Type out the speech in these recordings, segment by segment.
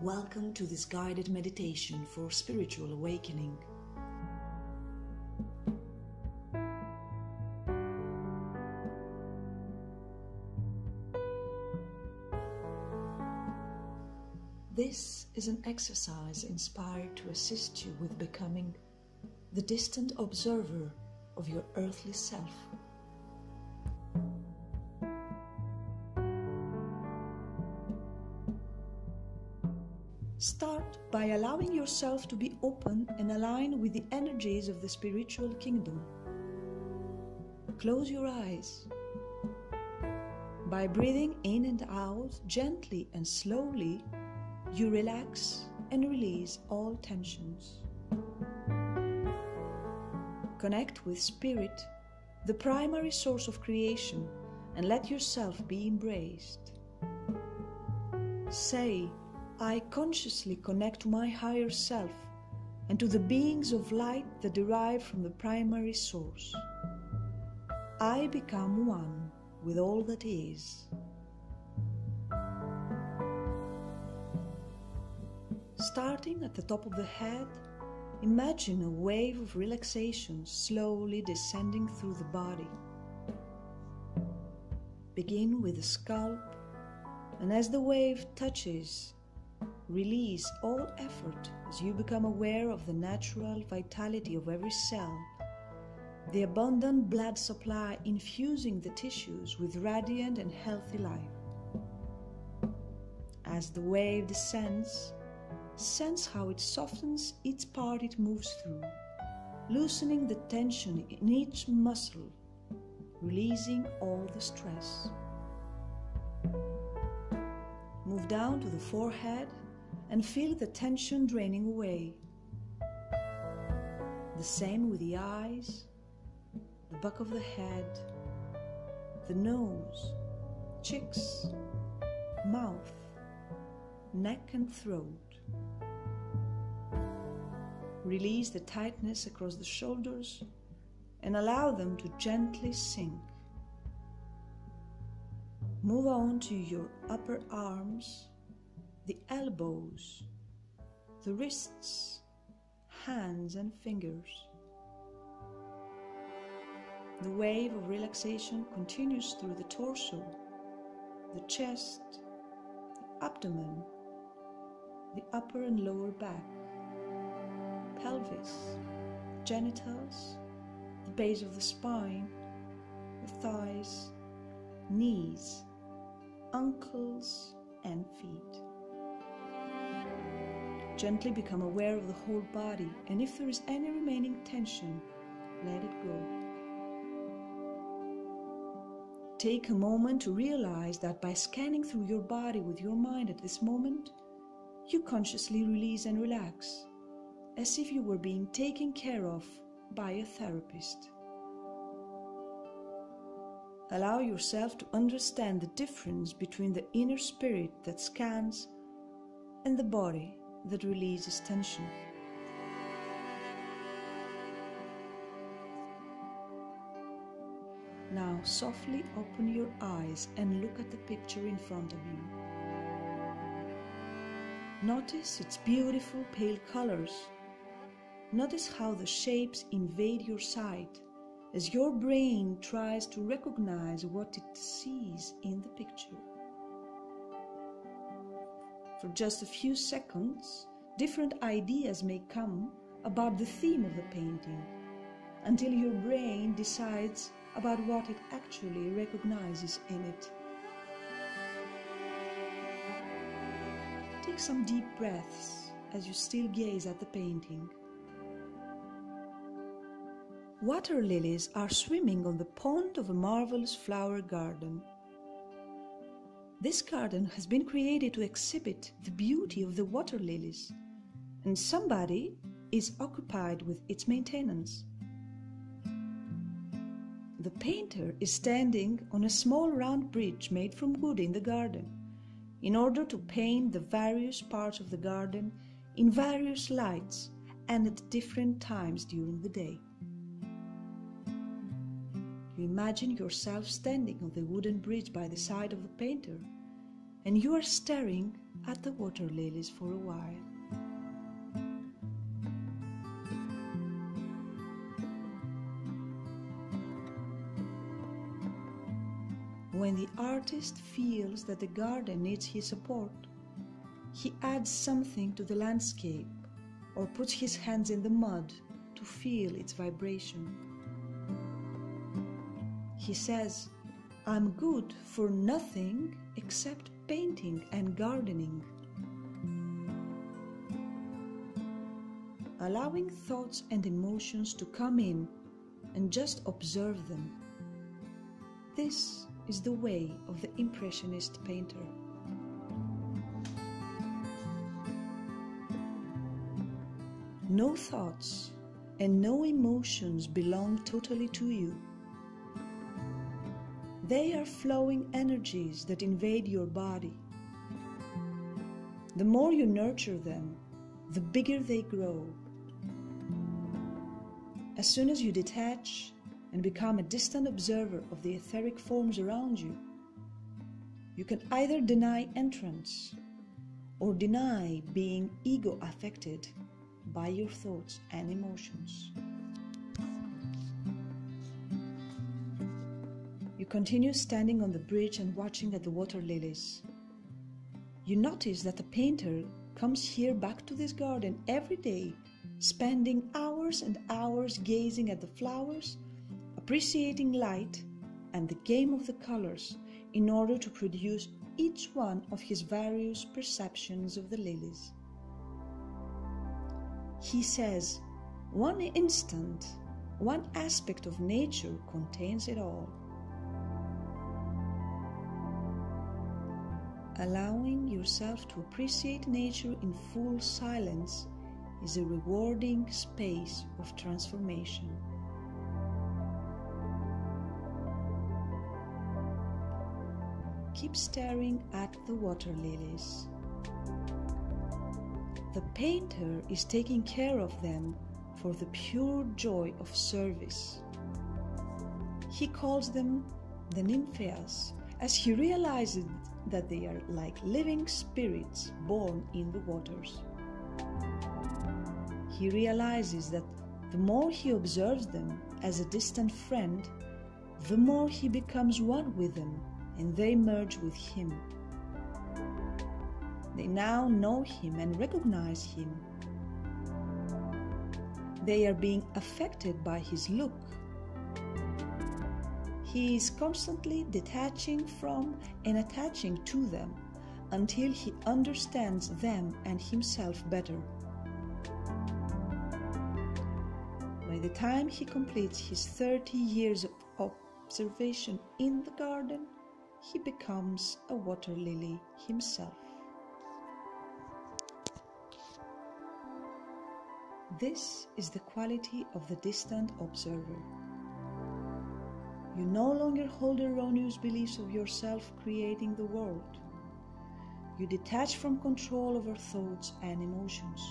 Welcome to this guided meditation for spiritual awakening. This is an exercise inspired to assist you with becoming the distant observer of your earthly self. Start by allowing yourself to be open and aligned with the energies of the spiritual kingdom. Close your eyes. By breathing in and out gently and slowly, you relax and release all tensions. Connect with Spirit, the primary source of creation, and let yourself be embraced. Say, I consciously connect to my higher self and to the beings of light that derive from the primary source. I become one with all that is. Starting at the top of the head, imagine a wave of relaxation slowly descending through the body. Begin with the scalp, and as the wave touches, release all effort as you become aware of the natural vitality of every cell, the abundant blood supply infusing the tissues with radiant and healthy life. As the wave descends, sense how it softens each part it moves through, loosening the tension in each muscle, releasing all the stress. Move down to the forehead and feel the tension draining away. The same with the eyes, the back of the head, the nose, cheeks, mouth, neck and throat. Release the tightness across the shoulders and allow them to gently sink. Move on to your upper arms, the elbows, the wrists, hands and fingers. The wave of relaxation continues through the torso, the chest, the abdomen, the upper and lower back, pelvis, genitals, the base of the spine, the thighs, knees, ankles and feet. Gently become aware of the whole body, and if there is any remaining tension, let it go. Take a moment to realize that by scanning through your body with your mind at this moment, you consciously release and relax, as if you were being taken care of by a therapist. Allow yourself to understand the difference between the inner spirit that scans and the body that releases tension. Now softly open your eyes and look at the picture in front of you. Notice its beautiful pale colors. Notice how the shapes invade your sight as your brain tries to recognize what it sees in the picture. For just a few seconds, different ideas may come about the theme of the painting, until your brain decides about what it actually recognizes in it. Take some deep breaths as you still gaze at the painting. Water lilies are swimming on the pond of a marvelous flower garden. This garden has been created to exhibit the beauty of the water lilies, and somebody is occupied with its maintenance. The painter is standing on a small round bridge made from wood in the garden, in order to paint the various parts of the garden in various lights and at different times during the day. You imagine yourself standing on the wooden bridge by the side of the painter and you are staring at the water lilies for a while. When the artist feels that the garden needs his support, he adds something to the landscape or puts his hands in the mud to feel its vibration. He says, "I'm good for nothing except painting and gardening." Allowing thoughts and emotions to come in and just observe them. This is the way of the impressionist painter. No thoughts and no emotions belong totally to you. They are flowing energies that invade your body. The more you nurture them, the bigger they grow. As soon as you detach and become a distant observer of the etheric forms around you, you can either deny entrance or deny being ego-affected by your thoughts and emotions. You continue standing on the bridge and watching at the water lilies. You notice that the painter comes here back to this garden every day, spending hours and hours gazing at the flowers, appreciating light and the game of the colors in order to produce each one of his various perceptions of the lilies. He says, one instant, one aspect of nature contains it all. Allowing yourself to appreciate nature in full silence is a rewarding space of transformation. Keep staring at the water lilies. The painter is taking care of them for the pure joy of service. He calls them the Nympheas, as he realizes that they are like living spirits born in the waters. He realizes that the more he observes them as a distant friend, the more he becomes one with them and they merge with him. They now know him and recognize him. They are being affected by his look. He is constantly detaching from and attaching to them until he understands them and himself better. By the time he completes his 30 years of observation in the garden, he becomes a water lily himself. This is the quality of the distant observer. You no longer hold erroneous beliefs of yourself creating the world. You detach from control over thoughts and emotions.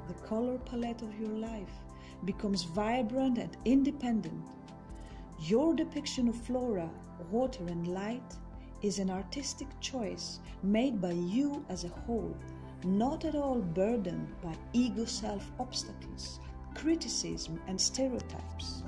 The color palette of your life becomes vibrant and independent. Your depiction of flora, water, and light is an artistic choice made by you as a whole, not at all burdened by ego self-obstacles, criticism, and stereotypes.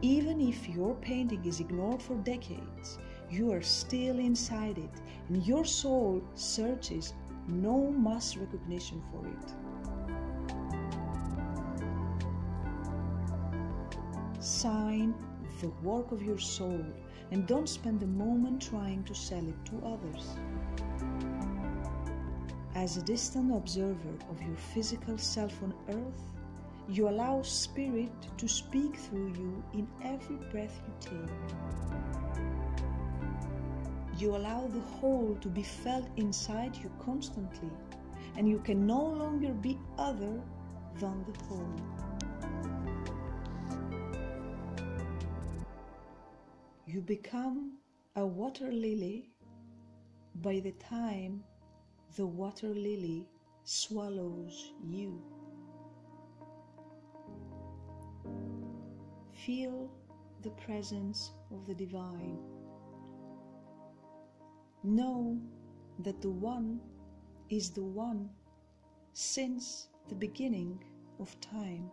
Even if your painting is ignored for decades, you are still inside it, and your soul searches no mass recognition for it. Sign the work of your soul and don't spend a moment trying to sell it to others. As a distant observer of your physical self on earth, you allow spirit to speak through you in every breath you take. You allow the whole to be felt inside you constantly, and you can no longer be other than the whole. You become a water lily by the time the water lily swallows you. Feel the presence of the divine. Know that the One is the One since the beginning of time.